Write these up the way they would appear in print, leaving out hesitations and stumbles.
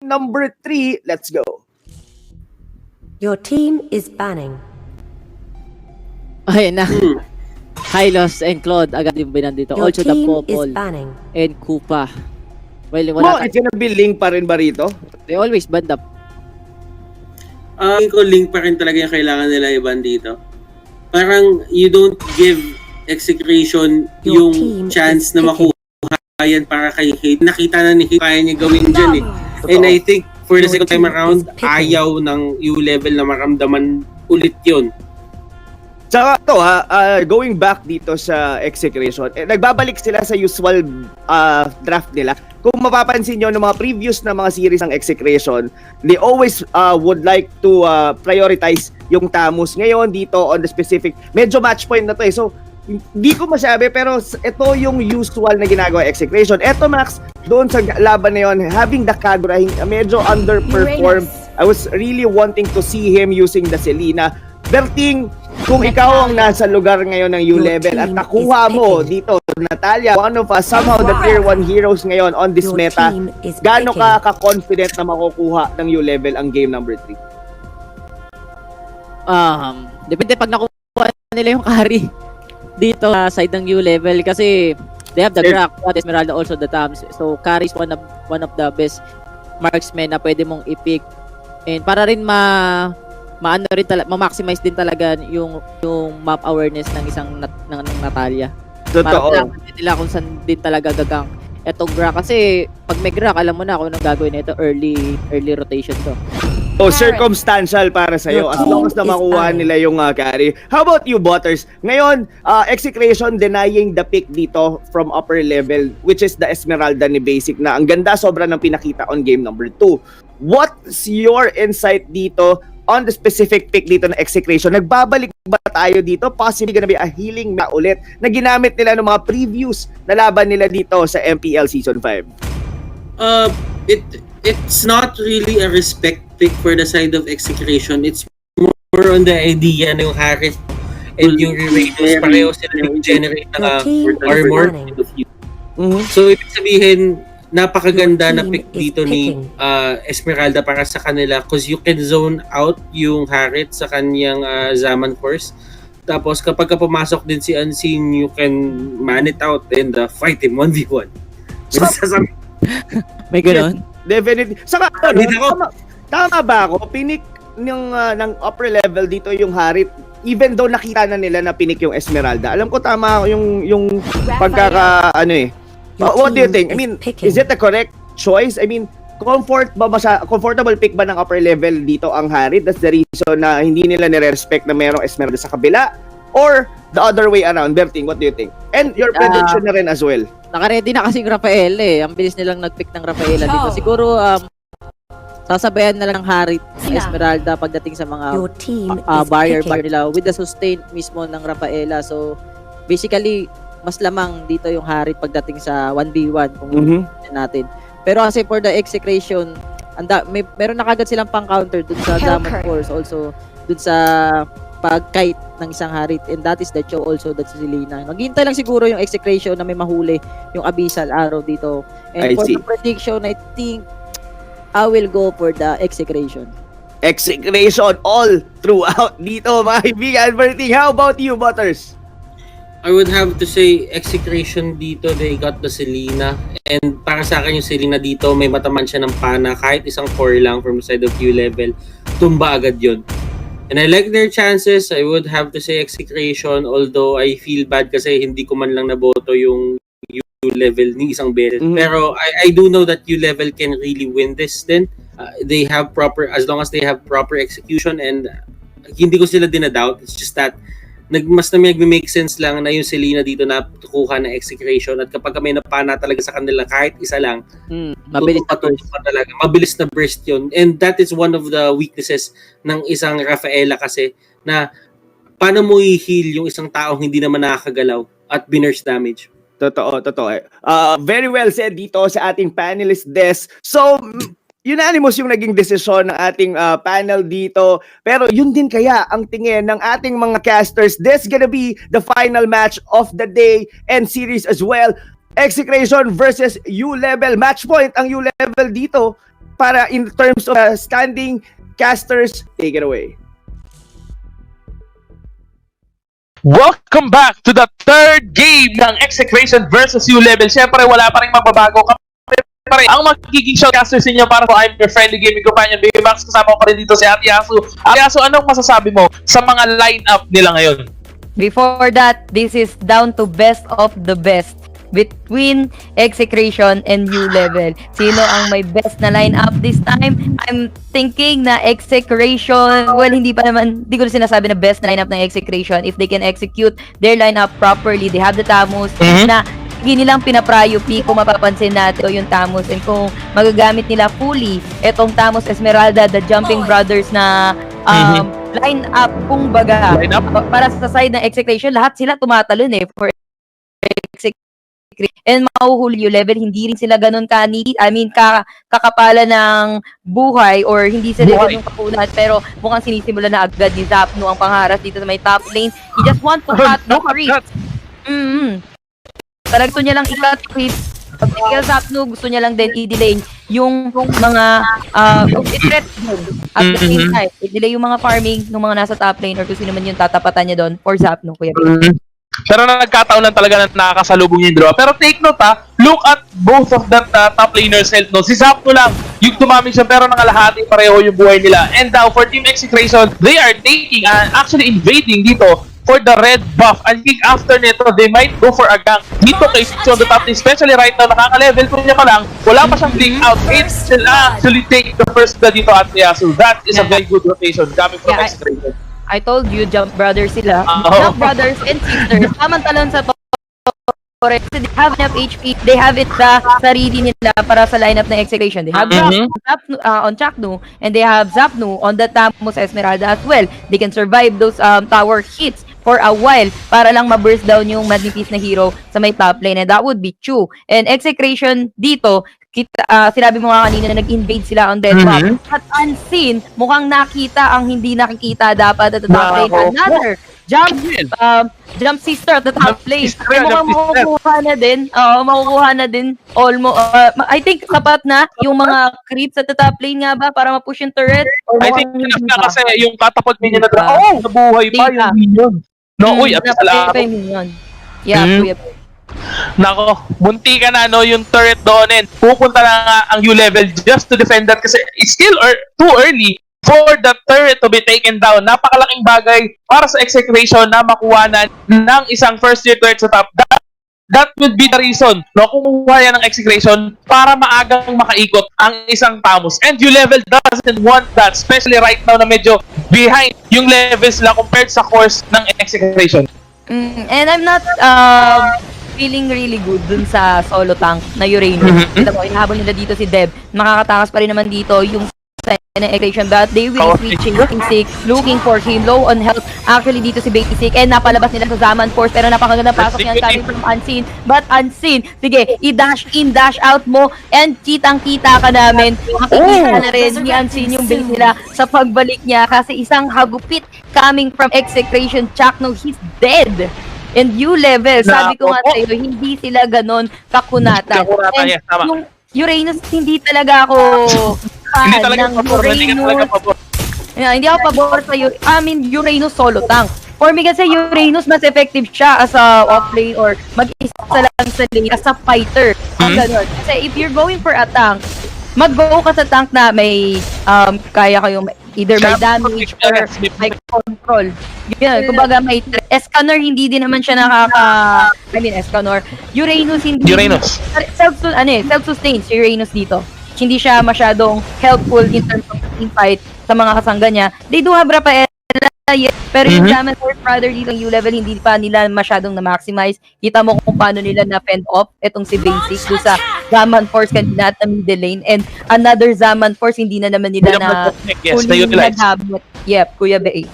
number 3. Let's go. Your team is banning. Ayun na. Hylos and Claude agad yung binan dito. Your Also the team is Popol banning. and Koopa. Well, Mo, wala it's gonna be Ling pa rin ba rito? they always band up. Ko Link pa rin talaga yung kailangan nila iban dito. Parang you don't give Execration Your yung team chance is na makuha yan para kay Hate. Nakita na ni Hate kaya niya gawin dyan eh. And I think for the Your second time team around, is picking. ayaw ng U-level na maramdaman ulit yun. Saka to going back dito sa Execration, nagbabalik sila sa usual draft nila. Kung mapapansin nyo ng mga previous na mga series ng Execration, they always would like to prioritize yung Tamus. Ngayon dito on the specific, medyo match point na to eh. So, hindi ko masabi pero ito yung usual na ginagawa Execration. Eto Max, doon sa laban na yun, having the Kagura, medyo underperformed. I was really wanting to see him using the Selena. Berting, kung ikaw ang nasa lugar ngayon ng U-level at nakuha mo dito, Natalia, one of us, somehow the tier 1 heroes ngayon on this Your meta, team is gaano picking. ka ka-confident na makukuha ng U-level ang game number 3? Depende pag nakuha nila yung carry dito sa side ng U-level kasi they have the Grak, Esmeralda, also the Tams. So carry is one of the best marksmen na pwede mong i-pick. And para rin ma-maximize din talaga yung map awareness ng isang ng Natalia. Totoo. Para din nila kung saan din talaga gagang etong Grak kasi pag may Grak alam mo na kung anong gagawin nito, early rotation to. So, circumstantial para sa'yo as long as na makuha nila yung carry. How about you, Butters? Ngayon, Execration denying the pick dito from upper level, which is the Esmeralda ni Basic na ang ganda sobra ng pinakita on game number 2. What's your insight dito on the specific pick dito na Execration? Nagbabalik ba tayo dito? Possibly gonna be a healing na ulit na ginamit nila ng mga previews na laban nila dito sa MPL Season 5? It's not really a respect pick for the side of Execration. It's more on the idea na yung Harris and yung Raiders pareho sila nag-generate ng Your team is armor. banning. So ibig sabihin, napakaganda Your na team pick is dito ni picking. Esmeralda para sa kanila because you can zone out yung Harriet sa kanyang Zaman Force. Tapos kapag pumasok din si Unseen, you can man it out and fight him 1v1. May ganoon? Definitely. Saka, Hindi ako. tama ba ako? Pinik ng upper level dito yung Harit, even though nakita na nila na pinik yung Esmeralda. Alam ko tama yung pagkaka, what do you think? I mean, is it the correct choice? I mean, comfortable pick ba ng upper level dito ang Harit? That's the reason na hindi nila nire-respect na merong Esmeralda sa kabila? Or the other way around? Berting, what do you think? And your prediction na rin as well. Naka-ready na kasing Rafael eh. Ang bilis nilang nag-pick ng Rafaela dito. Siguro sasabayan na lang ng Harit sa Esmeralda pagdating sa mga Your team is barrier picking. nila with the sustain mismo ng Rafaela. So basically mas lamang dito yung Harit pagdating sa 1v1 kung natin. Pero kasi for the Execration, meron na kagad silang pang-counter dun sa Zaman Force, also dun sa pag-kite ng isang Harit, and that is the show also, that's si Selena. Maghintay lang siguro yung Execration na may mahuli yung Abyssal Arrow dito. And for the prediction, I think I will go for the Execration. Execration all throughout dito, mga kaibigan. Berting, how about you, Butters? I would have to say Execration dito, they got the Selena. And para sa akin yung Selena dito, may mataman siya ng pana. Kahit isang core lang from the side of U-level, tumba agad yun. And I like their chances. I would have to say Execration, although I feel bad kasi hindi ko man lang naboto yung U-level ni isang beses. Pero I do know that U-level can really win this then. They have as long as they have proper execution, and hindi ko sila dinadoubt. It's just that mas nagme-make sense lang na yung Selena dito na kukuha na Execration, at kapag may napana talaga sa kanila kahit isa lang, Mabilis na burst. talaga. Mabilis na burst yun. And that is one of the weaknesses ng isang Rafaela kasi, na paano mo i-heal yung isang taong hindi naman nakakagalaw at binurst damage. Totoo. Very well said dito sa ating panelist desk. So, unanimous yung naging desisyon ng ating panel dito. Pero yun din kaya ang tingin ng ating mga casters. This gonna be the final match of the day and series as well. Execration versus U-Level. Match point ang U-Level dito. para in terms of standing, casters, take it away. Welcome back to the third game ng Execration versus U-Level. Siyempre, wala pa rin magbabago. Kami pa rin ang magiging showcasters ninyo para po. I'm your friendly gaming companion, Baby Max. Kasama ko pa rin dito si Ate Yasu. Ate Yasu, anong masasabi mo sa mga lineup nila ngayon? Before that, this is down to best of the best between Execration and U-Level. Sino ang may best na lineup this time? I'm thinking na Execration, well, hindi ko sinasabi na best na lineup ng Execration. If they can execute their lineup properly, they have the Tamus na hindi nilang pinaprayo P, kung mapapansin natin yung Tamus, and kung magagamit nila fully etong Tamus Esmeralda, the Jumping Brothers na line up, kung baga, para sa side ng Execration, lahat sila tumatalon for Execration. And mahuhuli U-Level, hindi rin sila ganun kakapala ng buhay, or hindi sila ganun kakunat, pero mukhang sinisimula na agad ni Zapno ang pangharas dito sa may top lane. He just want to cut the creep. Talagang gusto niya lang i-cut creep. Pag tigil Zapno, gusto niya lang din i-delay yung mga i-threat doon. At the same time, i-delay yung mga farming ng mga nasa top lane, or kung sino man yung tatapatan niya doon for Zapno, Kuya Bin. Pero nagkataon lang talaga na nakakasalubong yung draw. Pero take note look at both of that top laners health note. Si Zapno lang yung tumamig siya, pero nangalahati pareho yung buhay nila. And now for Team Execration, they are taking actually invading dito for the red buff. I think after nito, they might go for a gank dito kay Fitch on the top lane. Especially right now, nakaka-level 2 niya pa lang. Wala pa siyang blink out. It still actually take the first blood dito at Yasu. That is a very good rotation coming from Execration. I told you, Jump Brothers sila. Jump Brothers and Sisters. Samantalan sa Torres, they have enough HP. They have it sa sarili nila para sa lineup ng Execration. They have Zapnu on Chaknu, and they have Zapnu on the Tamus Esmeralda as well. They can survive those tower hits for a while para lang ma-burst down yung manipis na hero sa may top lane, and that would be Chu. And Execration dito, sinabi mo nga kanina na nag-invade sila on dead map. At unseen, mukhang nakita ang hindi nakikita dapat at the top lane. Another jump sister at the top lane. Mukhang makukuha na din almost. I think sapat na yung mga creeps at the top lane nga ba para ma-push yung turret? I think enough na kasi yung tatapot minion na draw. Nabuhay pa yung minion. No, uy, at sa minion. Yeah, Kuya. Nako, munti ka na yung turret doon, and pupunta na nga ang U-Level just to defend that kasi it's still too early for the turret to be taken down. Napakalaking bagay para sa Execration na makuha na ng isang first year turret sa top. That would be the reason kumuha yan ng Execration para maagang makaikot ang isang Tamus. And U-Level doesn't want that, especially right now na medyo behind yung levels nila compared sa course ng Execration. And I'm not feeling really good dun sa solo tank na Uranus. Inahabol nila dito si Deb. Makakatakas pa rin naman dito yung Execration, but they will be chasing Sick, looking for him, low on health. Actually dito si Basic, and napalabas nila sa Zaman Force, pero napakaganda pasok niyan coming from Unseen. But Unseen, sige, i-dash in, dash out mo, and kitang-kita ka namin. Makikita na rin ni Unseen yung base nila sa pagbalik niya, kasi isang hagupit coming from Execration. Chakno, he's dead. And U-Level, sabi ko nga sa'yo, hindi sila ganon kakunatan. And yung Uranus, hindi talaga ako fan ng Uranus. Hindi ako pabor sa Uranus solo tank. For me kasi Uranus, mas effective siya as a offlane or mag-isa lang sa lane as a fighter. Ganon. Kasi if you're going for a tank, mag-go ka sa tank na may kaya kayong either may damage or may control. Yun, kumbaga may Escanor, hindi din naman siya Escanor. Uranus, hindi. Uranus. Self-sustain si Uranus dito. Hindi siya masyadong helpful in terms of team fight sa mga kasangga niya. They do have Rafaela, yes, pero yung Zaman Force Brother dito ng U-Level, hindi pa nila masyadong na-maximize. Kita mo kung paano nila na-fend off itong si Basic doon sa Zaman Force kanina at na middle lane. And another Zaman Force, hindi na naman nila na fully nag-habit. Yep, Kuya Bay.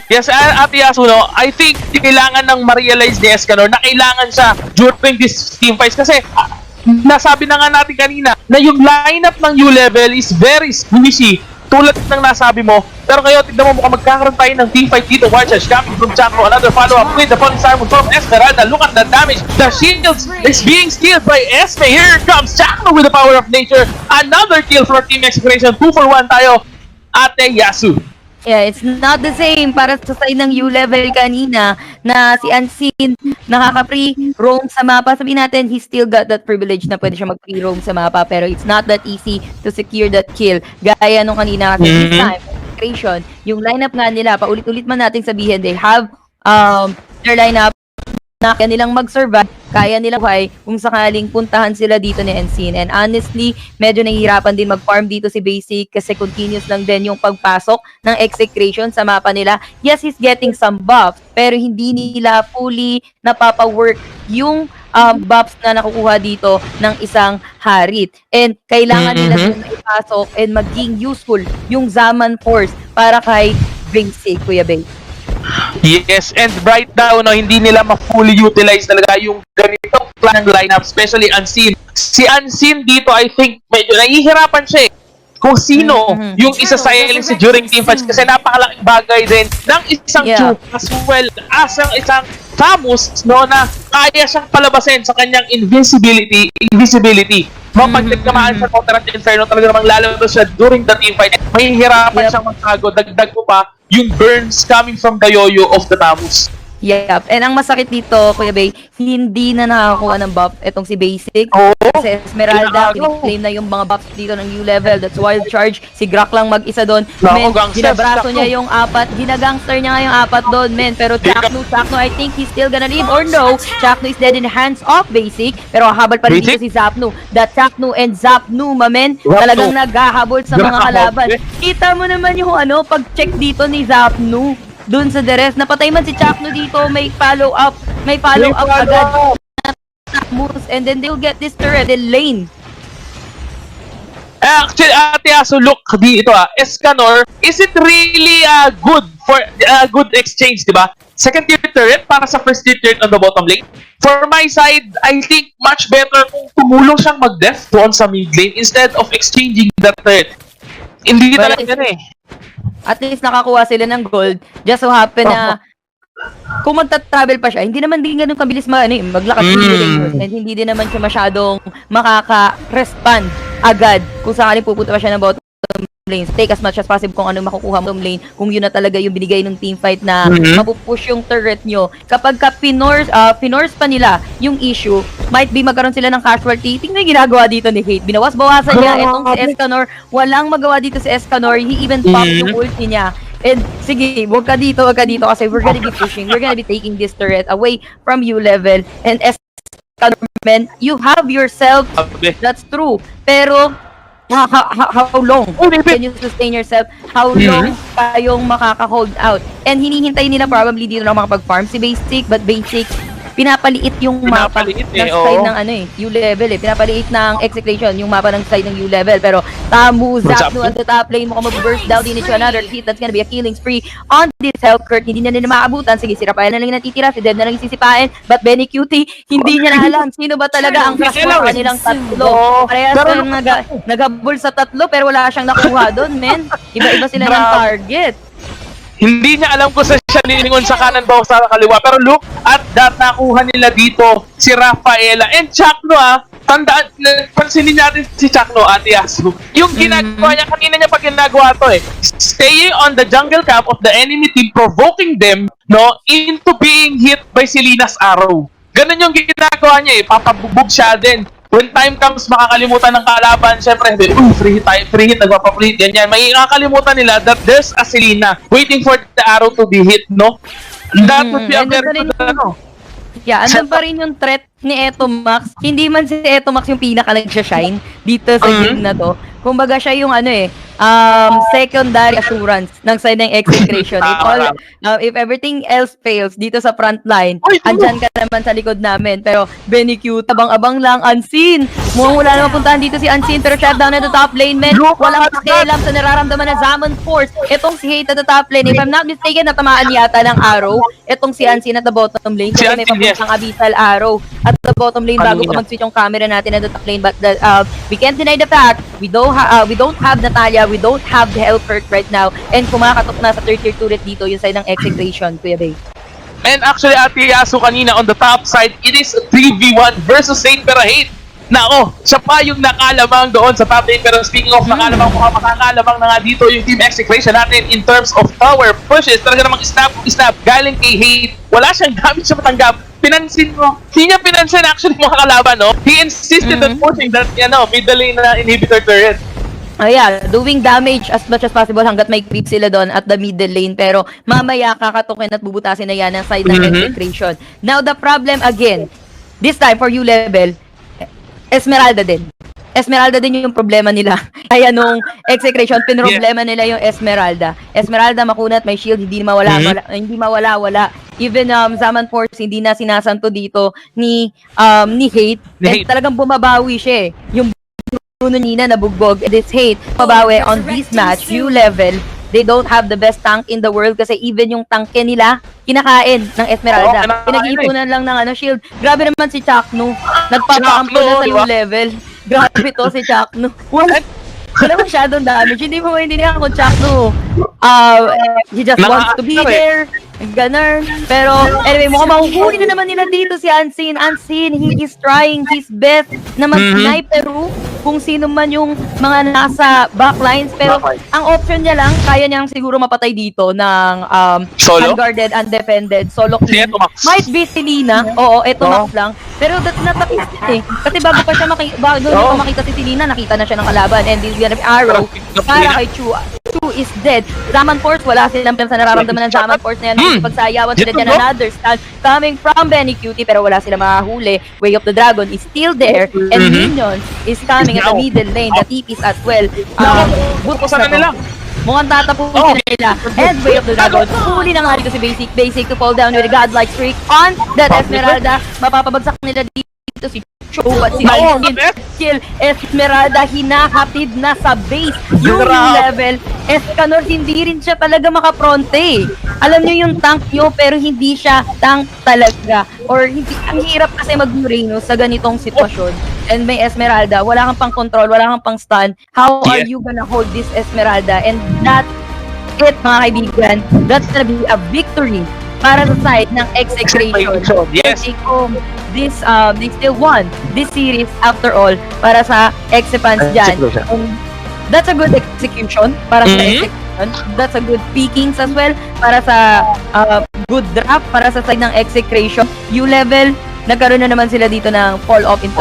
Yes, Ate Yasu, I think kailangan ng ma-realize ni Escanor na kailangan siya during this team fights kasi nasabi na nga natin kanina na yung lineup ng U-Level is very squishy tulad ng nasabi mo. Pero ngayon, tignan mo mukhang magkakaroon tayo ng teamfight dito. Wild Charge coming from Chakno. Another follow-up with the Falling Simon from Esmeralda. Look at the damage. The shields is being stealed by Esme. Here comes Chakno with the power of nature. Another kill for Team Execration. 2 for 1 tayo. Ate Yasu. Yeah, it's not the same para sa side ng U-level kanina na si Unseen nakaka-free roam sa mapa. Sabihin natin, he still got that privilege na pwede siya mag-free roam sa mapa pero it's not that easy to secure that kill. Gaya nung kanina kasi this time, creation, yung lineup nga nila, paulit-ulit man natin sabihin, they have their lineup na kaya nilang mag-survive, kaya nilang buhay kung sakaling puntahan sila dito ni Unseen. And honestly, medyo nahihirapan din mag-farm dito si Basic kasi continuous lang din yung pagpasok ng Execration sa mapa nila. Yes, he's getting some buffs, pero hindi nila fully napapa-work yung buffs na nakukuha dito ng isang Harit. And kailangan nila din ipasok and maging useful yung Zaman Force para kay Basic, Kuya Bay. Yes, and right now, no, hindi nila ma-fully utilize talaga yung ganitong clan lineup, especially Unseen. Si Unseen dito, I think, medyo nahihirapan siya eh. Kung sino yung isa-silence during teamfights kasi napakalaking bagay din ng isang Chu as well as ang isang Samus, no, na kaya siyang palabasin sa kanyang invisibility. Pag nagkamaan sa Counter at Inferno, talaga namang lalabas siya during the teamfight. Mahihirapan siyang magtago. Dagdag mo pa yung burns coming from the yo-yo of the Tamus. Yep. And ang masakit dito, Kuya Bay, hindi na nakakuha ng buff itong si Basic. Kasi Esmeralda, claim na yung mga buffs dito ng U-level. That's Wild Charge. Si Grak lang mag-isa doon. Men, ginabraso niya yung apat. Ginagangster niya nga yung apat doon, men. Pero Chakno, I think he's still gonna live. Or no, Chakno is dead in the hands of Basic. Pero habal pa rin dito si Zapnu. That Chakno and Zapnu, mamen, talagang naghahabol sa mga kalaban. Kita mo naman yung pag-check dito ni Zapnu. Doon sa Deres, napatay man si Chakno dito, may follow-up agad moves, and then they'll get this turret in lane. Actually, Ate Aso, look dito Escanor, is it really good for good exchange, di ba? Second tier turret para sa first tier turret on the bottom lane. For my side, I think much better kung tumulong siyang mag-def doon sa mid lane instead of exchanging that turret. Hindi talaga yan eh. At least nakakuha sila ng gold. Just so happen na kung magta-travel pa siya, hindi naman din ganun kabilis maglakad and hindi din naman siya masyadong makaka-respond agad kung sakaling pupunta pa siya ng bottom lane. Take as much as possible kung anong makukuha mo bottom lane, kung yun na talaga yung binigay ng teamfight na mapupush yung turret nyo. Kapag pinors pa nila yung issue, might be magkaroon sila ng casualty. Tingnan yung ginagawa dito ni Hate. Binawas-bawasan niya. Etong si Escanor, walang magawa dito si Escanor. He even popped yung ulti niya. And sige, wag ka dito kasi we're gonna be pushing. We're gonna be taking this turret away from U-level. And Escanor, man, you have yourself. That's true. Pero how long can you sustain yourself? How long kayong makaka-hold out? And hinihintay nila probably dito na makapag-farm si Basic, but Basic pinapaliit yung mapa ng side ng U-level pinapaliit ng Execration yung mapa ng side ng U-level. Pero Tamu, Zapnu at the top lane, mukhang mag-burst down din into another hit. That's gonna be a killing spree on this Hellcurt. Hindi na nila maabutan. Sige, si Rafael na lang natitira, si Dev na lang sisipain, but Benny Cutie, hindi niya na alam sino ba talaga ang crush mo kanilang tatlo. Parehas silang naghabol sa tatlo pero wala siyang nakuha doon, men. Iba-iba sila ng target. Hindi niya alam kung saan siya lilingon sa kanan ba o sa kaliwa. Pero look at that, nakuha nila dito si Rafaela. And Chakno tandaan, pansinin natin si Chakno, Ate Asu. Yung ginagawa niya, kanina niya pag ginagawa to staying on the jungle camp of the enemy team, provoking them, into being hit by Selena's arrow. Ganun yung ginagawa niya papabubog siya din. When time comes, makakalimutan ng kalaban, syempre, free hit, nagpapa-free hit, ganyan. May kakalimutan nila that there's a Selena waiting for the arrow to be hit, no? That would be a very good, Yeah, andun pa rin yung threat ni Etomax. Hindi man si Etomax yung pinaka nagsha-shine dito sa game na to. Kumbaga siya yung secondary assurance ng side ng Execration. If everything else fails dito sa front line, andyan ka naman sa likod namin. Pero Benny Q, abang-abang lang, Unseen. Mukhang wala naman puntahan dito si Unseen, pero shut down at the top lane, men. Walang pakialam sa nararamdaman na Zaman Force. Itong si Hate at the top lane, if I'm not mistaken, natamaan yata ng arrow. Itong si Unseen at the bottom lane. Kasi may papuntang Abyssal arrow at the bottom lane bago pa mag-switch yung camera natin at the top lane. But we can't deny the fact, we don't have Natalia, We don't have the Hellcurt right now. And kumakatok na sa third tier turret dito yung side ng Execration, Kuya Bay. And actually, Ate Yasu kanina on the top side, it is 3v1 versus Saint pero hate. Nako, siya pa yung nakalamang doon sa top lane. Pero speaking of nakalamang, mukhang makakalamang na nga dito yung team Execration natin in terms of tower pushes. Talaga namang snap galing kay Hate. Wala siyang gamit siya matanggap. Pinansin mo. Hindi niya pinansin actually mga kalaban, no? He insisted on pushing that, middle lane na inhibitor turret. Yeah, doing damage as much as possible hanggat may creep sila doon at the middle lane. Pero mamaya kakatukin at bubutasin na yan ang side ng Execration. Now the problem again, this time for U-level, Esmeralda din. Esmeralda din yung problema nila. Kaya nung Execration, pinroblema nila yung Esmeralda. Esmeralda makunat, may shield, hindi mawala. Even Zaman Force, hindi na sinasanto dito ni Hate. And talagang bumabawi siya eh. Yung Bruno Nina nabugbog. This Hate, bumabawi on this match, U-level. They don't have the best tank in the world kasi even yung tanke nila, kinakain ng Esmeralda. Pinag-iipunan lang ng shield. Grabe naman si Chakno. Nagpapaampo na sa U-level. Grabe to si Chakno. Wala masyadong damage. Hindi mo maintindihan kung Chakno. He just wants to be there. Ganun. Pero, anyway, mukhang makukunin na naman nila dito si Unseen. Unseen, he is trying his best na mag-sniper kung sino man yung mga nasa backlines. Pero, ang option niya lang, kaya niyang siguro mapatay dito ng Solo? unguarded, undefended, solo kill. Might be si Lina. Oo, eto Max lang. Pero that's not the case eh. Kasi bago pa makita si Lina, nakita na siya ng kalaban. And this is gonna be arrow para kay Chu. Chu is dead. Zaman Force, wala silang sa nararamdaman ng Zaman Force na yan. Pagsayawan sila dyan another stun coming from Benny Cutie pero wala sila makahuli. Way of the Dragon is still there and Minions is coming at the middle lane. The TPs as well. Butos na nila. Mukhang tatapusin nila. And Way of the Dragon. Huli na nga rito si Basic to fall down with a godlike streak on that Esmeralda. Mapapabagsak nila dito si Cho at si Alvin. Kill Esmeralda, hinakatid na sa base. Yung level, Escanor, hindi rin siya talaga makapronte. Alam nyo yung tank nyo, pero hindi siya tank talaga. Or hindi, ang hirap kasi mag-Uranus sa ganitong sitwasyon. And may Esmeralda, wala kang pang control, wala kang pang stun. How are you gonna hold this Esmeralda? And that's it, mga kaibigan. That's gonna be a victory para sa side ng Execration. Yes. They still won this series after all para sa Exefans dyan. That's a good execution para sa Execution. That's a good pickings as well para sa good draft para sa side ng Execration. U-level, nagkaroon na naman sila dito ng fall off in